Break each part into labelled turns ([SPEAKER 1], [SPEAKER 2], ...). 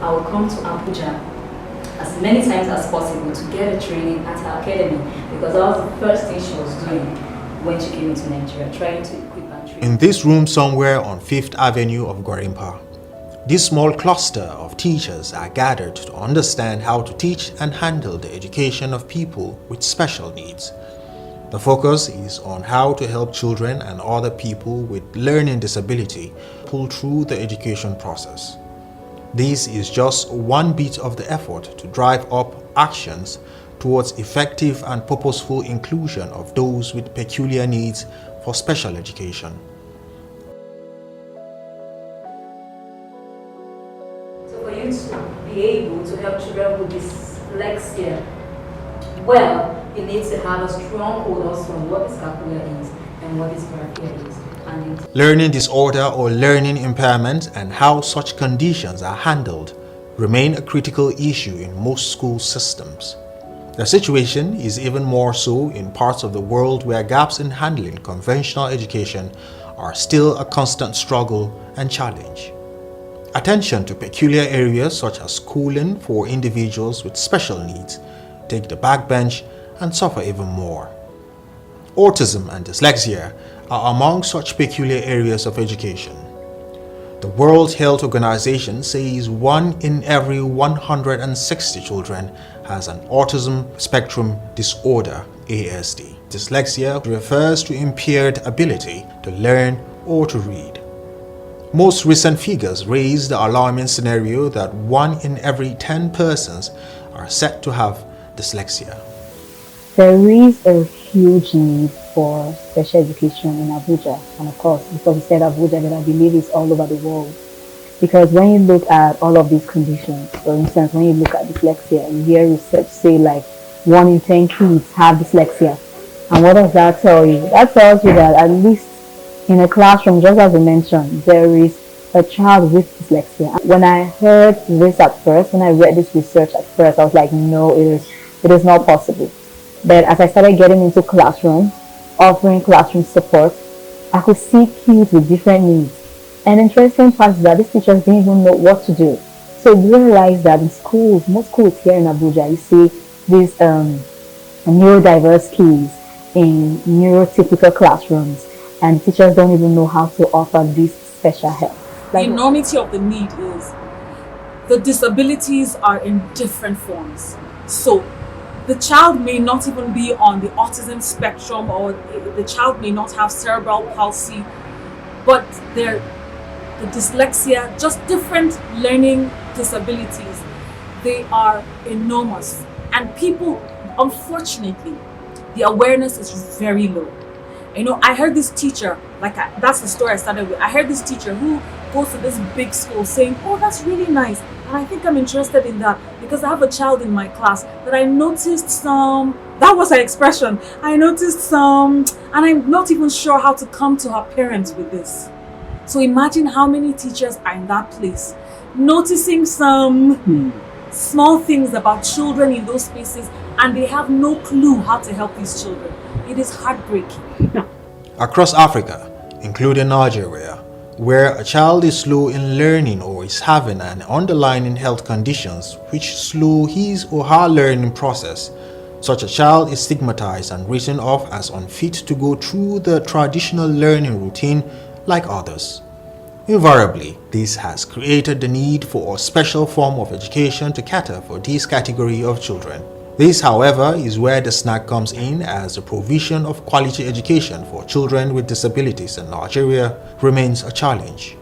[SPEAKER 1] I will come to Abuja as many times as possible to get a training at her academy, because that was the first thing she was doing when she came into Nigeria, trying to equip and train.
[SPEAKER 2] In this room somewhere on 5th Avenue of Gwarimpa, this small cluster of teachers are gathered to understand how to teach and handle the education of people with special needs. The focus is on how to help children and other people with learning disability pull through the education process. This is just one bit of the effort to drive up actions towards effective and purposeful inclusion of those with peculiar needs for special education.
[SPEAKER 1] So for you to be able to help children with dyslexia, well, you need to have a strong hold also on what dyscalculia is and what dysgraphia is.
[SPEAKER 2] Learning disorder or learning impairment and how such conditions are handled remain a critical issue in most school systems. The situation is even more so in parts of the world where gaps in handling conventional education are still a constant struggle and challenge. Attention to peculiar areas such as schooling for individuals with special needs take the backbench and suffer even more. Autism and dyslexia are among such peculiar areas of education. The World Health Organization says 1 in every 160 children has an autism spectrum disorder, ASD. Dyslexia refers to impaired ability to learn or to read. Most recent figures raise the alarming scenario that 1 in every 10 persons are said to have dyslexia.
[SPEAKER 3] There is a huge need for special education in Abuja, and of course, because we said Abuja, then I believe it's all over the world. Because when you look at all of these conditions, for instance, when you look at dyslexia, you hear research say like 1 in 10 kids have dyslexia. And what does that tell you? That tells you that at least in a classroom, just as I mentioned, there is a child with dyslexia. When I heard this at first, when I read this research at first, I was like, no, it is not possible. But as I started getting into classrooms, offering classroom support, I could see kids with different needs. And the interesting part is that these teachers didn't even know what to do. So we realized that in schools, most schools here in Abuja, you see these neurodiverse kids in neurotypical classrooms, and teachers don't even know how to offer this special help.
[SPEAKER 4] The enormity of the need is the disabilities are in different forms. So the child may not even be on the autism spectrum, or the child may not have cerebral palsy, but the dyslexia, just different learning disabilities, they are enormous. And people, unfortunately, the awareness is very low. You know, I heard this teacher, that's the story I started with. I heard this teacher who goes to this big school saying, oh, that's really nice. And I think I'm interested in that because I have a child in my class that I noticed that was her expression. I noticed and I'm not even sure how to come to her parents with this. So imagine how many teachers are in that place, noticing some small things about children in those spaces, and they have no clue how to help these children. It is heartbreaking.
[SPEAKER 2] Across Africa, including Nigeria, where a child is slow in learning or is having an underlying health conditions which slow his or her learning process, such a child is stigmatized and written off as unfit to go through the traditional learning routine like others. Invariably, this has created the need for a special form of education to cater for this category of children. This, however, is where the snag comes in, as the provision of quality education for children with disabilities in Nigeria remains a challenge.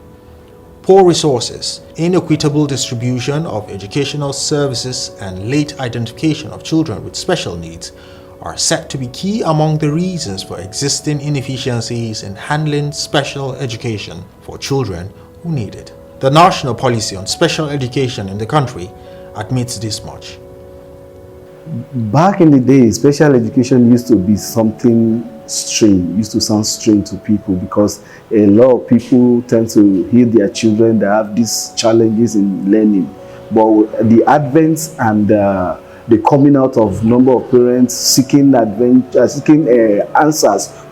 [SPEAKER 2] Poor resources, inequitable distribution of educational services, and late identification of children with special needs are said to be key among the reasons for existing inefficiencies in handling special education for children who need it. The national policy on special education in the country admits this much.
[SPEAKER 5] Back in the day, special education used to be something strange, used to sound strange to people because a lot of people tend to hear their children that have these challenges in learning. But the advent and the coming out of number of parents seeking answers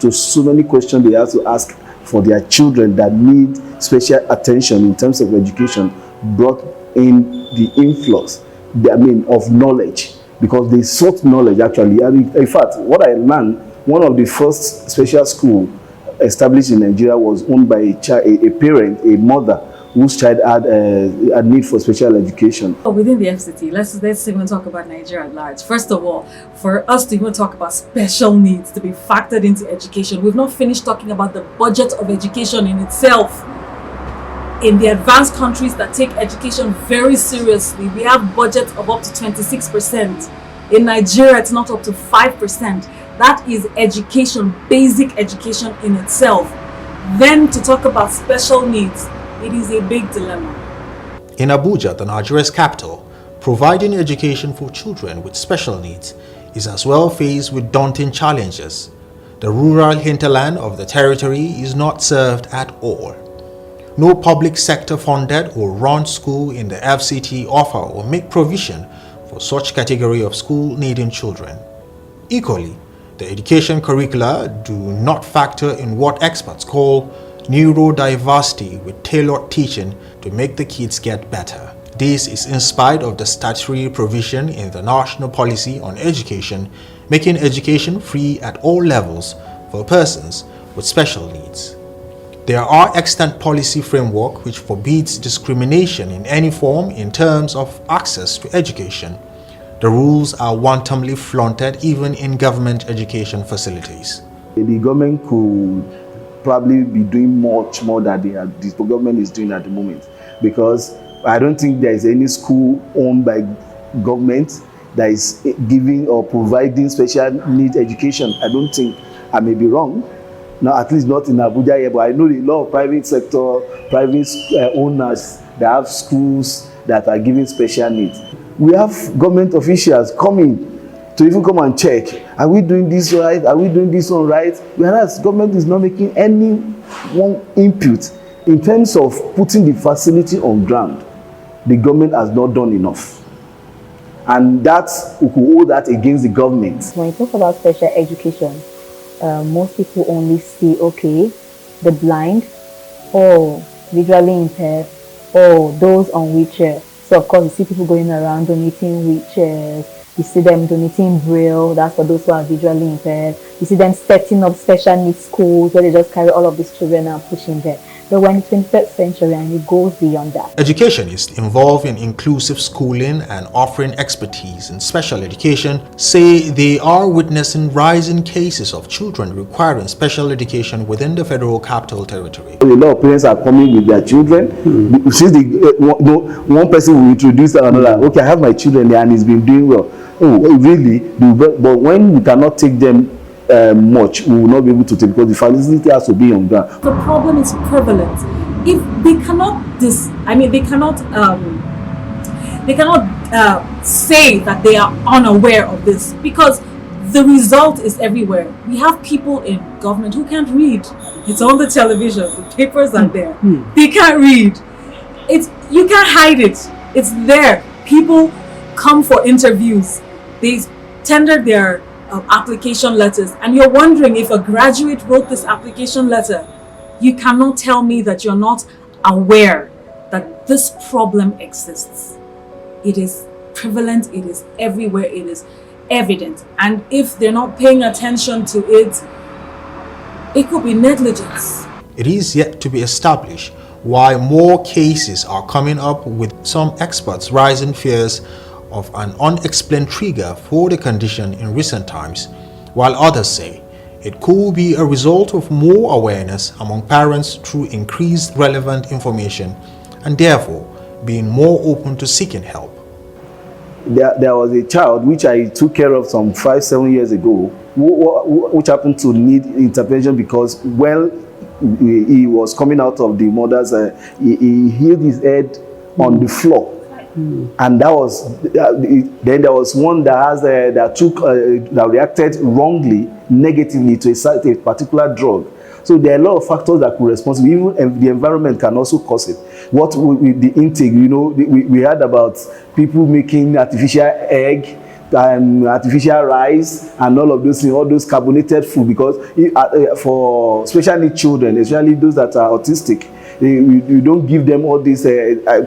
[SPEAKER 5] to so many questions they have to ask for their children that need special attention in terms of education brought in the influx, of knowledge, because they sought knowledge actually. In fact, what I learned, one of the first special school established in Nigeria was owned by a parent, a mother, whose child had a need for special education.
[SPEAKER 4] Within the FCT, let's even talk about Nigeria at large. First of all, for us to even talk about special needs to be factored into education, we've not finished talking about the budget of education in itself. In the advanced countries that take education very seriously, we have budgets of up to 26%. In Nigeria, it's not up to 5%. That is education, basic education in itself. Then to talk about special needs, it is a big dilemma.
[SPEAKER 2] In Abuja, the Nigeria's capital, providing education for children with special needs is as well faced with daunting challenges. The rural hinterland of the territory is not served at all. No public sector funded or run school in the FCT offer or make provision for such category of school needing children. Equally, the education curricula do not factor in what experts call neurodiversity with tailored teaching to make the kids get better. This is in spite of the statutory provision in the national policy on education, making education free at all levels for persons with special needs. There are extant policy framework which forbids discrimination in any form in terms of access to education. The rules are wantonly flaunted even in government education facilities.
[SPEAKER 5] The government could probably be doing much more than the government is doing at the moment, because I don't think there is any school owned by government that is giving or providing special needs education. I don't think. I may be wrong. Now, at least not in Abuja here, but I know a lot of private sector, private owners that have schools that are giving special needs. We have government officials coming to even come and check. Are we doing this right? Are we doing this one right? Whereas government is not making any one input in terms of putting the facility on ground. The government has not done enough. And that, we could hold that against the government.
[SPEAKER 3] When you talk about special education, most people only see, okay, the blind, or visually impaired, or those on wheelchair. So of course you see people going around donating wheelchairs, you see them donating braille, that's for those who are visually impaired. You see them setting up special needs schools where they just carry all of these children and pushing them. But when it's 21st century and it goes beyond that.
[SPEAKER 2] Educationists involved in inclusive schooling and offering expertise in special education say they are witnessing rising cases of children requiring special education within the Federal Capital Territory.
[SPEAKER 5] A lot of parents are coming with their children. Since one person will introduce another, okay, I have my children there and it's been doing well. Oh, really? But when we cannot take them much, we will not be able to take, because the facility has to be on ground.
[SPEAKER 4] The problem is prevalent. If they cannot say that they are unaware of this, because the result is everywhere. We have people in government who can't read. It's on the television, the papers are there. They can't read. You can't hide it. It's there. People come for interviews. They tender their application letters, and you're wondering if a graduate wrote this application letter. You cannot tell me that you're not aware that this problem exists. It is prevalent, it is everywhere, it is evident. And if they're not paying attention to it, it could be negligence.
[SPEAKER 2] It is yet to be established why more cases are coming up, with some experts raising fears of an unexplained trigger for the condition in recent times, while others say it could be a result of more awareness among parents through increased relevant information and therefore being more open to seeking help.
[SPEAKER 5] there was a child which I took care of some 5-7 years ago, which happened to need intervention because he was coming out of the mother's, he hit his head on the floor. And that was then there was one that that reacted wrongly, negatively to a particular drug. So there are a lot of factors that could be responsible. Even the environment can also cause it. What with the intake, we heard about people making artificial egg and artificial rice and all of those things, all those carbonated food, because for especially children, especially those that are autistic, you don't give them all this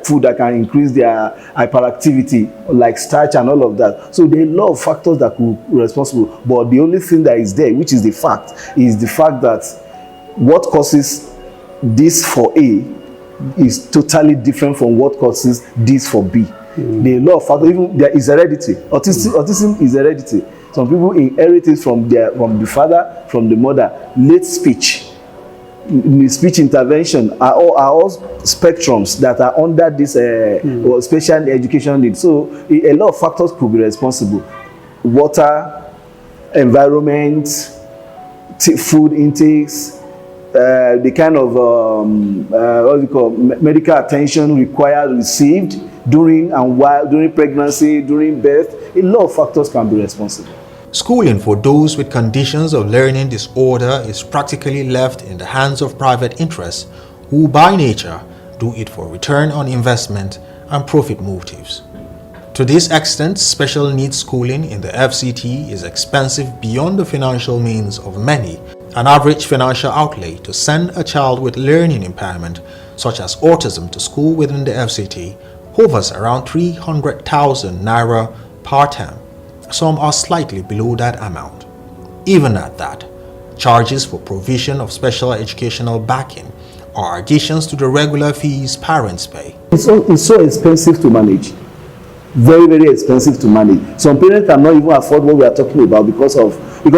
[SPEAKER 5] food that can increase their hyperactivity, like starch and all of that. So there are a lot of factors that could be responsible. But the only thing that is there, which is the fact that what causes this for A is totally different from what causes this for B. There are a lot of factors. Even there is heredity. Autism is heredity. Some people inherit it from the father, from the mother. Late speech intervention are all spectrums that are under this special education need. So a lot of factors could be responsible. Water, environment, food intakes, the kind of medical attention received during pregnancy, during birth. A lot of factors can be responsible.
[SPEAKER 2] Schooling for those with conditions of learning disorder is practically left in the hands of private interests who by nature do it for return on investment and profit motives. To this extent, special needs schooling in the FCT is expensive beyond the financial means of many. An average financial outlay to send a child with learning impairment such as autism to school within the FCT hovers around 300,000 naira per term. Some are slightly below that amount. Even at that, charges for provision of special educational backing are additions to the regular fees parents pay.
[SPEAKER 5] It's so expensive to manage. Very, very expensive to manage. Some parents cannot even afford what we are talking about because in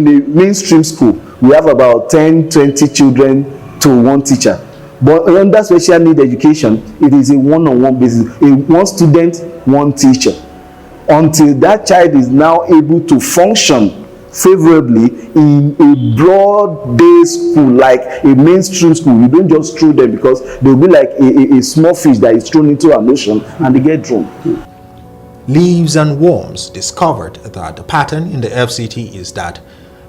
[SPEAKER 5] the mainstream school, we have about 10-20 children to one teacher. But under special need education, it is a one-on-one basis. One student, one teacher. Until that child is now able to function favorably in a broad day school, like a mainstream school. You don't just throw them because they'll be like a small fish that is thrown into an ocean and they get drowned.
[SPEAKER 2] Leaves and Worms discovered that the pattern in the FCT is that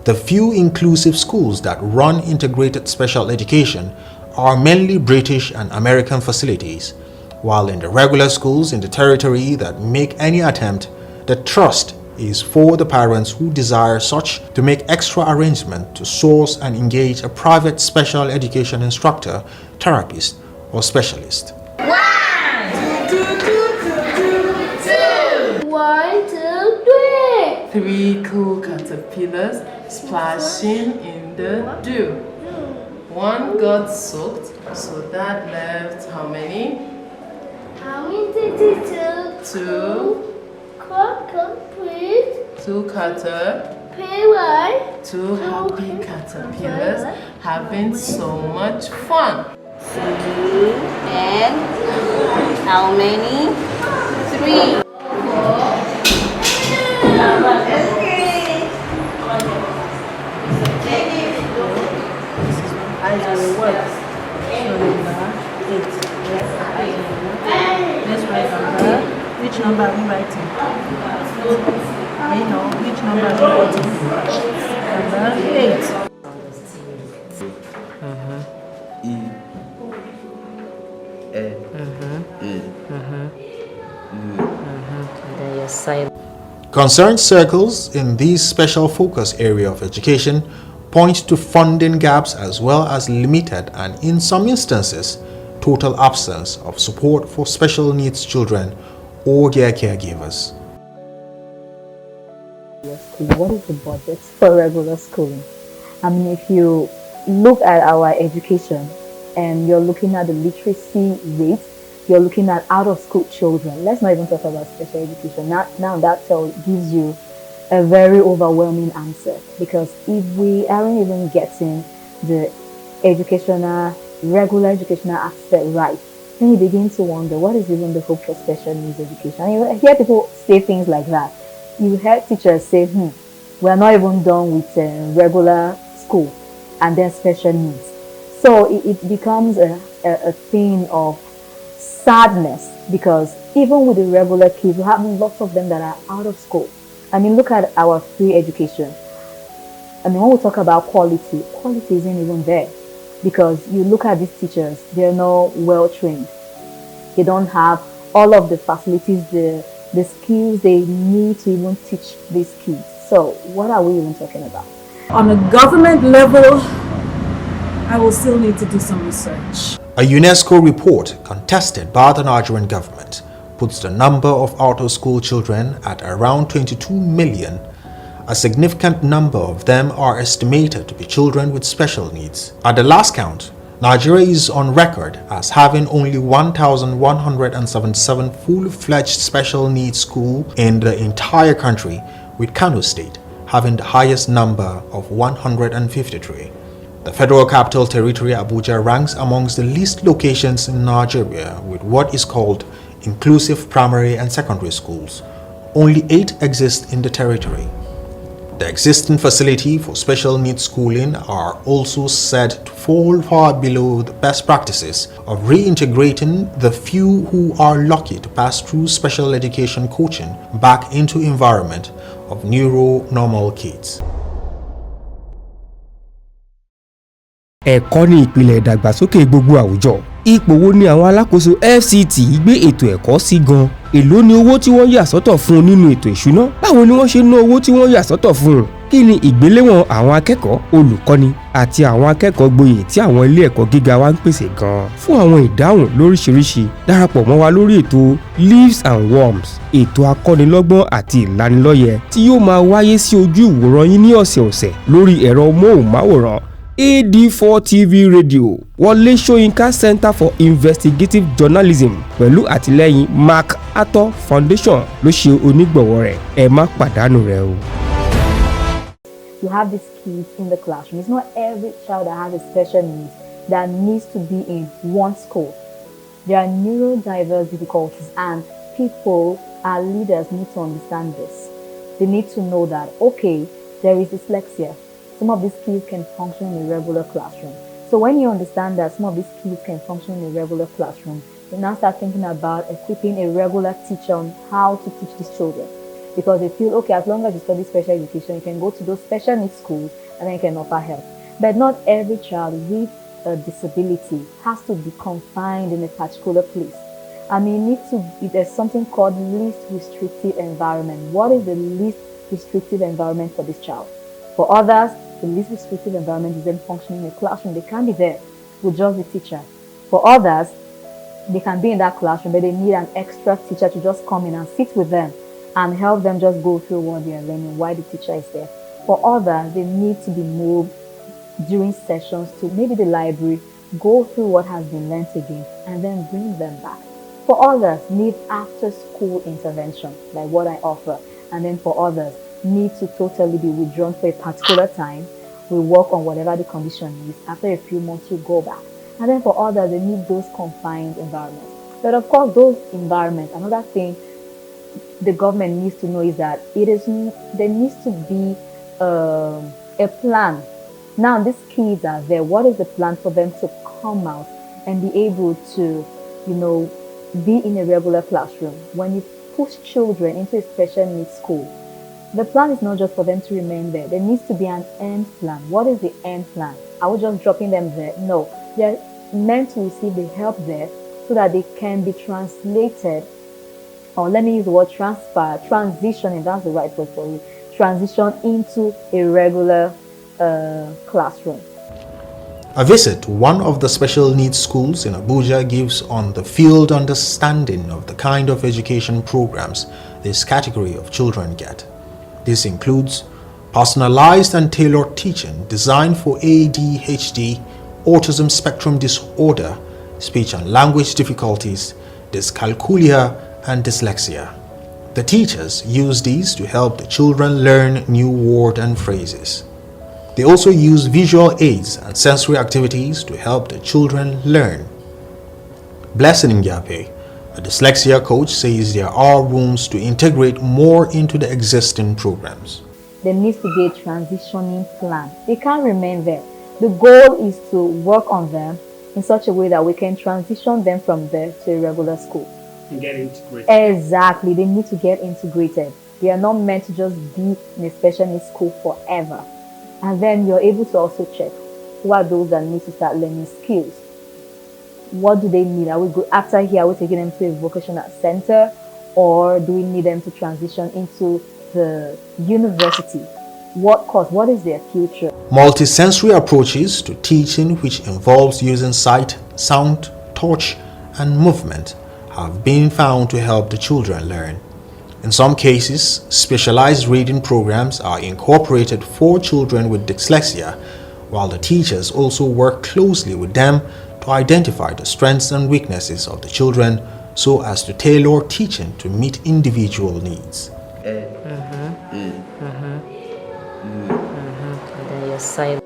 [SPEAKER 2] the few inclusive schools that run integrated special education are mainly British and American facilities, while in the regular schools in the territory that make any attempt, the trust is for the parents who desire such to make extra arrangement to source and engage a private special education instructor, therapist, or specialist.
[SPEAKER 6] 1, 2, 1, 2, 3.
[SPEAKER 7] 3 cool caterpillars splashing in the dew. 1 got soaked, so that left how many?
[SPEAKER 6] How many did it do?
[SPEAKER 7] 2.
[SPEAKER 6] Complete.
[SPEAKER 7] 2
[SPEAKER 6] Caterpillar.
[SPEAKER 7] 2 happy caterpillars having so much fun.
[SPEAKER 6] 2 and how many? 3.
[SPEAKER 8] Eyes on the words. So number 8. Let's write number. Which number are we writing? I know. Which number are we writing? Number 8.
[SPEAKER 9] And then you're silent.
[SPEAKER 2] Concerned circles in these special focus area of education point to funding gaps as well as limited and, in some instances, total absence of support for special needs children or their caregivers.
[SPEAKER 3] What is the budget for regular schooling? I mean, if you look at our education and you're looking at the literacy rate, you're looking at out-of-school children. Let's not even talk about special education. Now that gives you a very overwhelming answer, because if we aren't even getting the regular educational aspect right, then you begin to wonder, what is even the hope for special needs education? And you hear people say things like that. You hear teachers say, we're not even done with regular school and then special needs. So it becomes a thing of sadness, because even with the regular kids, we have lots of them that are out of school. I mean, look at our free education. I mean, when we talk about quality isn't even there, because you look at these teachers, they're not well trained. They don't have all of the facilities, the skills they need to even teach these kids. So what are we even talking about?
[SPEAKER 4] On a government level, I will still need to do some research.
[SPEAKER 2] A UNESCO report contested by the Nigerian government puts the number of out-of-school children at around 22 million. A significant number of them are estimated to be children with special needs. At the last count, Nigeria is on record as having only 1,177 full-fledged special needs schools in the entire country, with Kano State having the highest number of 153. The Federal Capital Territory Abuja ranks amongst the least locations in Nigeria with what is called inclusive primary and secondary schools. Only 8 exist in the territory. The existing facility for special needs schooling are also said to fall far below the best practices of reintegrating the few who are lucky to pass through special education coaching back into environment of neuro-normal kids.
[SPEAKER 10] Ẹ̀kọ́ ní ìpìlẹ̀ ìdàgbàsókè gbogbo àwùjọ. Ipò wo ni àwọn alákòóso FCT gbé ètò ẹ̀kọ́ sí gan? Èló ni owó tí wọ́n yà sọ́tọ̀ fún nínú ètò ìṣúná? Báwo ni wọ́n ṣe ná owó tí wọ́n yà sọ́tọ̀ fún? Kí ni ìgbéléwọ̀n àwọn akẹ́kọ̀ọ́, olùkọ́ni àti àwọn akẹ́kọ̀ọ́ gboyè tí àwọn ilé ẹ̀kọ́ gíga wa ń pèsè gan? Fún àwọn ìdáhùn lóríṣiríṣi, darapọ̀ mọ́ wa lórí ètò Leaves and Worms, ètò akọ́nilọ́gbọ́n àti ìlanilọ́yẹ tí yóò máa wáyé sí ojú ìwòran yín ní ọ̀sẹ̀ọ̀sẹ̀ lórí ẹ̀rọ móhùnmáwòrán AD4 TV Radio, Wọlé Ṣóyínká Center for Investigative Journalism pẹ̀lú àtìlẹ́yìn MacArthur Foundation ló ṣe onígbọ̀wọ́ rẹ̀. Ẹ má pàdánù rẹ̀ o.
[SPEAKER 3] You have these kids in the classroom. It's not every child that has a special needs that needs to be in one school. There are neurodiverse difficulties, and people, our leaders, need to understand this. They need to know that, okay, there is dyslexia. Some of these kids can function in a regular classroom. So when you understand that some of these kids can function in a regular classroom, you now start thinking about equipping a regular teacher on how to teach these children. Because they feel, okay, as long as you study special education, you can go to those special needs schools and then you can offer help. But not every child with a disability has to be confined in a particular place. I mean, there's something called least restrictive environment. What is the least restrictive environment for this child? For others, the least restrictive environment is them functioning in a classroom. They can't be there with just the teacher. For others, they can be in that classroom, but they need an extra teacher to just come in and sit with them and help them just go through what they are learning while the teacher is there. For others, they need to be moved during sessions to maybe the library, go through what has been learnt again, and then bring them back. For others, need after-school intervention, like what I offer. And then for others, need to totally be withdrawn for a particular time. We work on whatever the condition is. After a few months, you go back. And then for others, they need those confined environments. But of course, those environments, another thing the government needs to know is that there needs to be a plan. Now, these kids are there. What is the plan for them to come out and be able to, be in a regular classroom? When you push children into a special needs school, the plan is not just for them to remain there. There needs to be an end plan. What is the end plan? Are we just dropping them there? No. They're meant to receive the help there so that they can be translated, or let me use the word transition, if that's the right word for it, transition into a regular classroom.
[SPEAKER 2] A visit to one of the special needs schools in Abuja gives on-the-field understanding of the kind of education programs this category of children get. This includes personalized and tailored teaching designed for ADHD, autism spectrum disorder, speech and language difficulties, dyscalculia, and dyslexia. The teachers use these to help the children learn new words and phrases. They also use visual aids and sensory activities to help the children learn. Blessing Ngape, a dyslexia coach, says there are rooms to integrate more into the existing programs.
[SPEAKER 3] There needs to be a transitioning plan. They can't remain there. The goal is to work on them in such a way that we can transition them from there to a regular school.
[SPEAKER 11] And get integrated.
[SPEAKER 3] Exactly. They need to get integrated. They are not meant to just be in a special needs school forever. And then you're able to also check who are those that need to start learning skills. What do they need? Are we good after here? Are we taking them to a vocational center, or do we need them to transition into the university? What course? What is their future?
[SPEAKER 2] Multisensory approaches to teaching, which involves using sight, sound, touch, and movement, have been found to help the children learn. In some cases, specialized reading programs are incorporated for children with dyslexia, while the teachers also work closely with them to identify the strengths and weaknesses of the children so as to tailor teaching to meet individual needs.
[SPEAKER 9] And then your silent.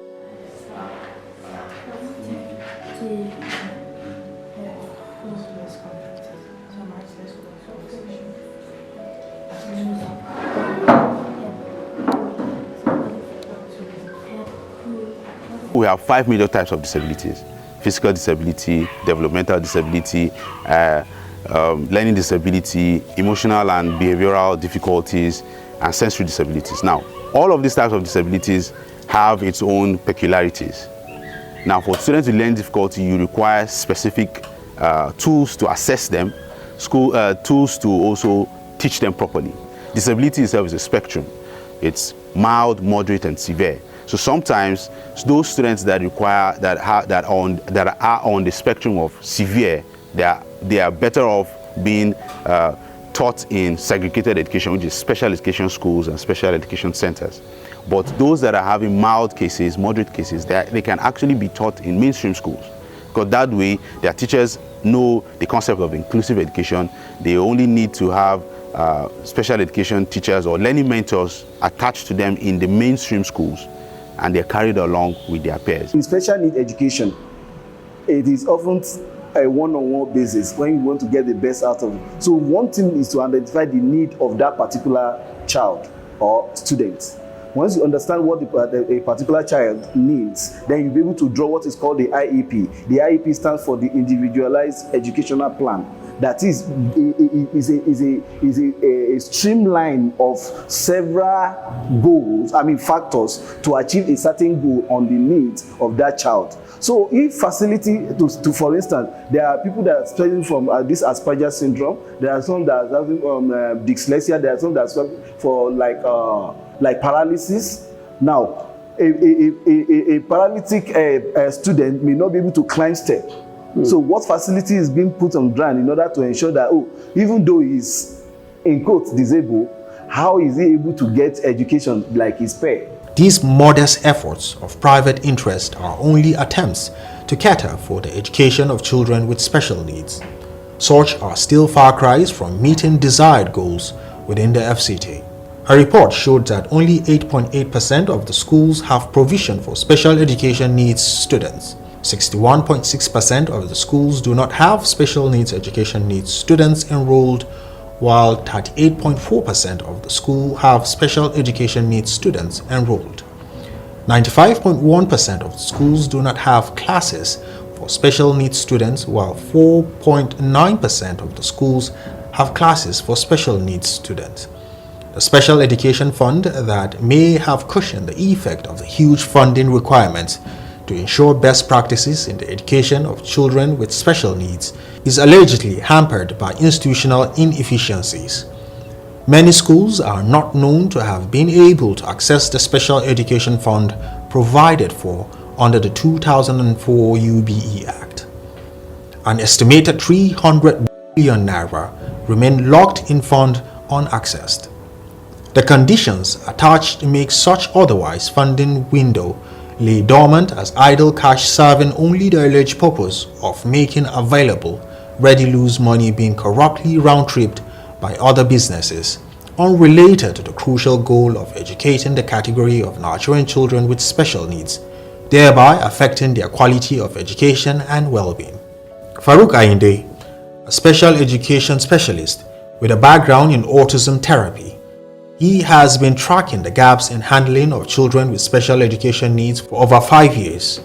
[SPEAKER 12] We have 5 major types of disabilities: physical disability, developmental disability, learning disability, emotional and behavioral difficulties, and sensory disabilities. Now, all of these types of disabilities have its own peculiarities. Now, for students with learning difficulty, you require specific tools to assess them, tools to also teach them properly. Disability itself is a spectrum. It's mild, moderate, and severe. So sometimes those students that are on the spectrum of severe, they are better off being taught in segregated education, which is special education schools and special education centers. But those that are having mild cases, moderate cases, they can actually be taught in mainstream schools, because that way their teachers know the concept of inclusive education. They only need to have special education teachers or learning mentors attached to them in the mainstream schools, and they're carried along with their peers.
[SPEAKER 5] In special need education, it is often a one-on-one basis when you want to get the best out of it. So one thing is to identify the need of that particular child or student. Once you understand what a particular child needs, then you'll be able to draw what is called the IEP. The IEP stands for the Individualized Educational Plan. That is a streamline of several goals, factors to achieve a certain goal on the needs of that child. So if facility, for instance, there are people that are suffering from this Asperger's syndrome, there are some that are having dyslexia, there are some that are suffering for like paralysis. Now, a paralytic student may not be able to climb steps. So what facility is being put on ground in order to ensure that, even though he's, in quotes, disabled, how is he able to get education like his peer?
[SPEAKER 2] These modest efforts of private interest are only attempts to cater for the education of children with special needs. Such are still far cries from meeting desired goals within the FCT. A report showed that only 8.8% of the schools have provision for special education needs students. 61.6% of the schools do not have special needs education needs students enrolled, while 38.4% of the schools have special education needs students enrolled. 95.1% of the schools do not have classes for special needs students, while 4.9% of the schools have classes for special needs students. The Special Education Fund that may have cushioned the effect of the huge funding requirements to ensure best practices in the education of children with special needs is allegedly hampered by institutional inefficiencies. Many schools are not known to have been able to access the Special Education Fund provided for under the 2004 UBE Act. An estimated 300 billion naira remain locked in fund unaccessed. The conditions attached make such otherwise funding window lay dormant as idle cash serving only the alleged purpose of making available ready-loose money being corruptly round-tripped by other businesses, unrelated to the crucial goal of educating the category of Nigerian children with special needs, thereby affecting their quality of education and well-being. Farouk Ayinde, a special education specialist with a background in autism therapy. He has been tracking the gaps in handling of children with special education needs for over 5 years.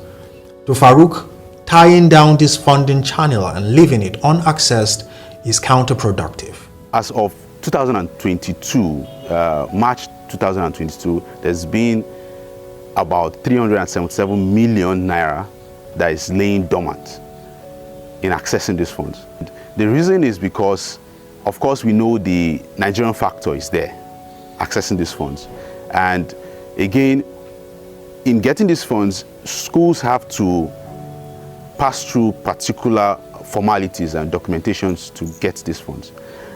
[SPEAKER 2] To Farouk, tying down this funding channel and leaving it unaccessed is counterproductive.
[SPEAKER 12] As of 2022, March 2022, there's been about 377 million naira that is laying dormant in accessing these funds. The reason is because, of course, we know the Nigerian factor is there, accessing these funds. And again, in getting these funds, schools have to pass through particular formalities and documentations to get these funds.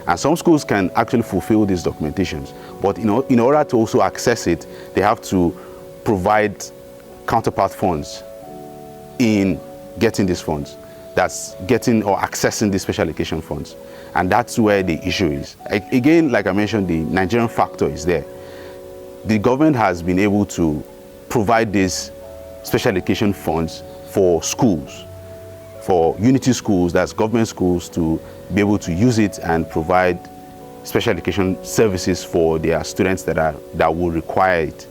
[SPEAKER 12] And some schools can actually fulfill these documentations, but in order to also access it, they have to provide counterpart funds in getting these funds. That's getting or accessing the special education funds. And that's where the issue is. Again, like I mentioned, the Nigerian factor is there. The government has been able to provide these special education funds for schools, for unity schools, that's government schools, to be able to use it and provide special education services for their students that will require it.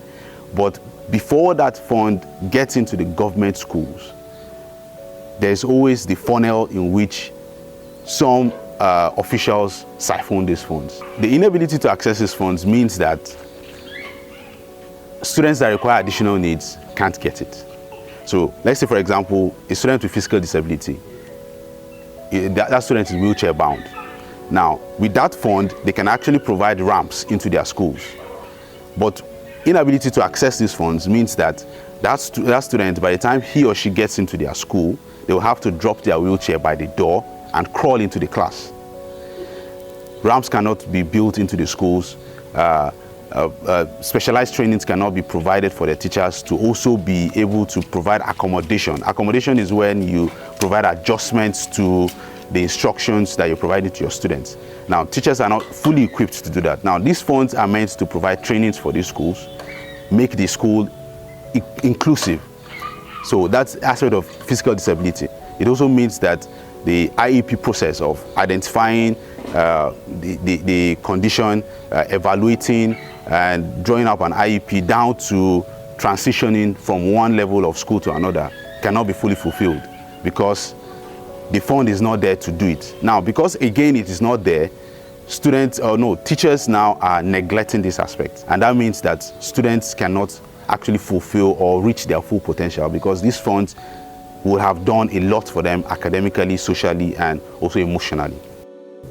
[SPEAKER 12] But before that fund gets into the government schools, there's always the funnel in which some officials siphon these funds. The inability to access these funds means that students that require additional needs can't get it. So let's say, for example, a student with physical disability, that student is wheelchair bound. Now, with that fund, they can actually provide ramps into their schools. But inability to access these funds means that that student, by the time he or she gets into their school, they will have to drop their wheelchair by the door and crawl into the class. Ramps cannot be built into the schools. Specialized trainings cannot be provided for the teachers to also be able to provide accommodation. Accommodation is when you provide adjustments to the instructions that you're providing to your students. Now, teachers are not fully equipped to do that. Now, these funds are meant to provide trainings for these schools, make the school inclusive. So that's the aspect of physical disability. It also means that the IEP process of identifying the condition, evaluating and drawing up an IEP down to transitioning from one level of school to another cannot be fully fulfilled because the fund is not there to do it. Now, because again it is not there, teachers now are neglecting this aspect, and that means that students cannot actually fulfill or reach their full potential because these funds would have done a lot for them academically, socially, and also emotionally.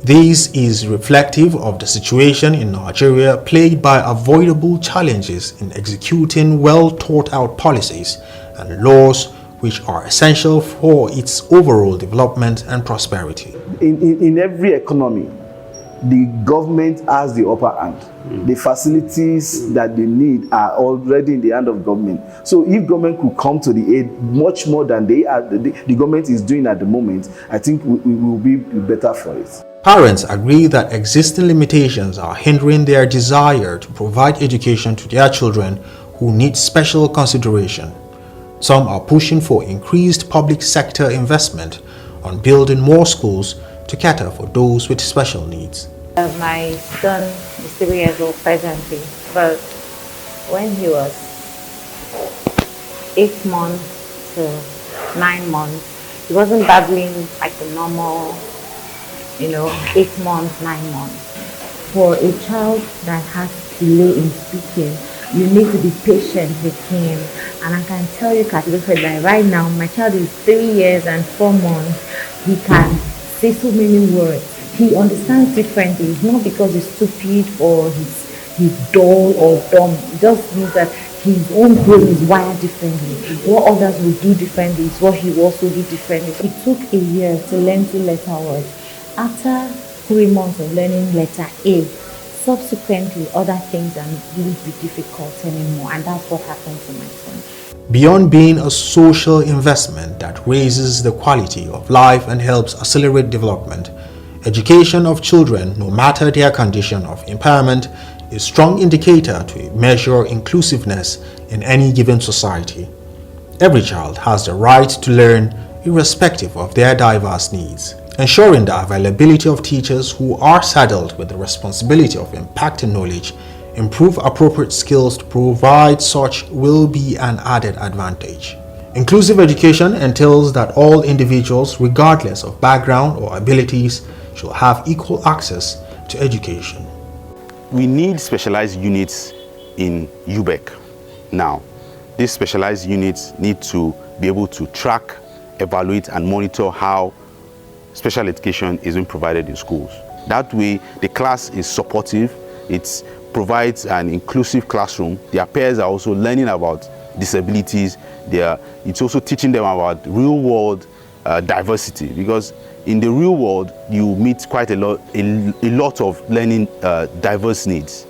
[SPEAKER 2] This is reflective of the situation in Nigeria plagued by avoidable challenges in executing well thought out policies and laws which are essential for its overall development and prosperity.
[SPEAKER 5] In every economy, the government has the upper hand. The facilities that they need are already in the hand of government. So if government could come to the aid much more than the government is doing at the moment, I think we will be better for it.
[SPEAKER 2] Parents agree that existing limitations are hindering their desire to provide education to their children who need special consideration. Some are pushing for increased public sector investment on building more schools to cater for those with special needs.
[SPEAKER 11] My son is 3 years old presently, but when he was 8 months to 9 months, he wasn't babbling like a normal 8 months, 9 months. For a child that has delay in speaking, you need to be patient with him. And I can tell you categorically that right now, my child is 3 years and 4 months. He can say so many words. He understands differently. It's not because he's stupid or he's dull or dumb. It just means that his own brain is wired differently. What others will do differently is what he will also do differently. It took a year to learn 2 letter words. After 3 months of learning letter A, subsequently other things are really be difficult anymore, and that's what happened to my son.
[SPEAKER 2] Beyond being a social investment that raises the quality of life and helps accelerate development, education of children, no matter their condition of impairment, is a strong indicator to measure inclusiveness in any given society. Every child has the right to learn irrespective of their diverse needs. ensuring the availability of teachers who are saddled with the responsibility of impacting knowledge, improve appropriate skills to provide such will be an added advantage. Inclusive education entails that all individuals, regardless of background or abilities, should have equal access to education.
[SPEAKER 12] We need specialized units in UBEC now. These specialized units need to be able to track, evaluate, and monitor how special education is being provided in schools. That way, the class is supportive, it provides an inclusive classroom. Their peers are also learning about disabilities. It's also teaching them about real-world diversity, because in the real world, you meet quite a lot of learning diverse needs,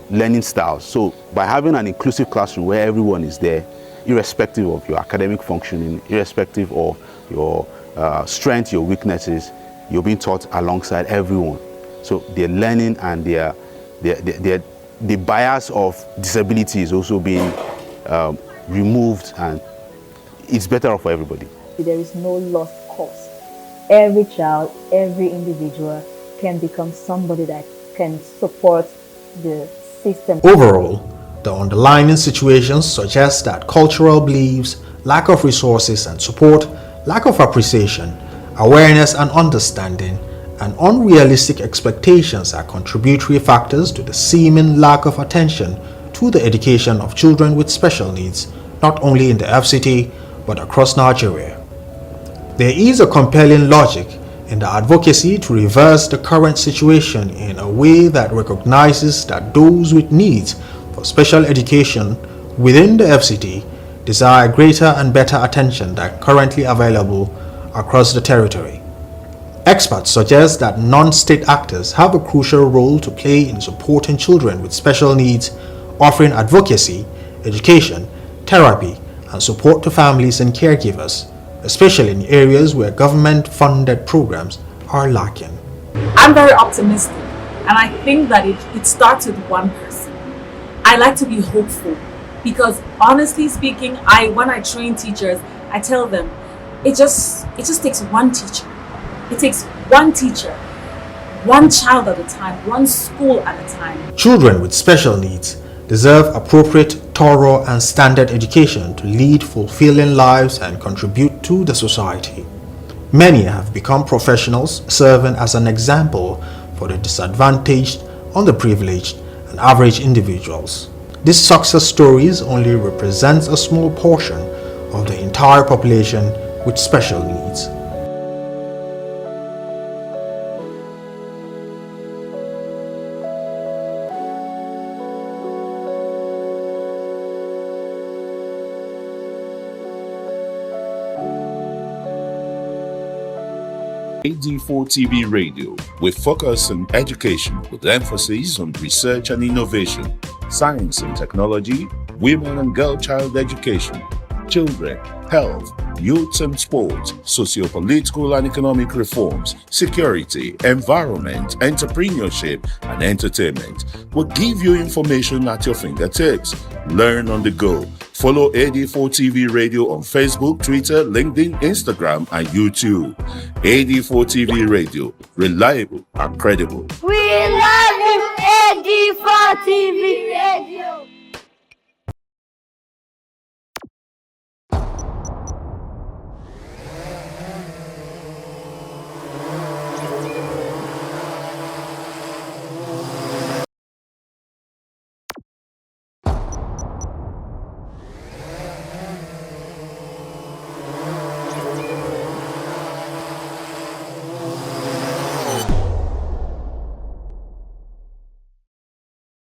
[SPEAKER 12] learning styles. So by having an inclusive classroom where everyone is there, irrespective of your academic functioning, irrespective of your strengths, your weaknesses, you're being taught alongside everyone. So their learning and the bias of disability is also being removed, and it's better off for everybody.
[SPEAKER 3] There is no lost cause. Every child, every individual can become somebody that can support the system.
[SPEAKER 2] Overall, the underlying situations suggest that cultural beliefs, lack of resources and support, lack of appreciation, awareness and understanding, and unrealistic expectations are contributory factors to the seeming lack of attention to the education of children with special needs, not only in the FCT, but across Nigeria. There is a compelling logic in the advocacy to reverse the current situation in a way that recognizes that those with needs for special education within the FCT desire greater and better attention than currently available across the territory. Experts suggest that non-state actors have a crucial role to play in supporting children with special needs, offering advocacy, education, therapy, and support to families and caregivers, especially in areas where government-funded programs are lacking.
[SPEAKER 4] I'm very optimistic, and I think that it starts with one person. I like to be hopeful because, honestly speaking, when I train teachers, I tell them it just takes one teacher. It takes one teacher, one child at a time, one school at a time.
[SPEAKER 2] Children with special needs deserve appropriate, thorough, and standard education to lead fulfilling lives and contribute to the society. Many have become professionals, serving as an example for the disadvantaged, underprivileged, and average individuals. These success stories only represent a small portion of the entire population with special needs.
[SPEAKER 13] AD4TV Radio, we focus on education with emphasis on research and innovation, science and technology, women and girl-child education, children, health, youth and sports, socio-political and economic reforms, security, environment, entrepreneurship, and entertainment. We'll give you information at your fingertips. Learn on the go. Follow AD4TV Radio on Facebook, Twitter, LinkedIn, Instagram, and YouTube. AD4TV Radio, reliable and credible.
[SPEAKER 6] We love you, AD4TV Radio.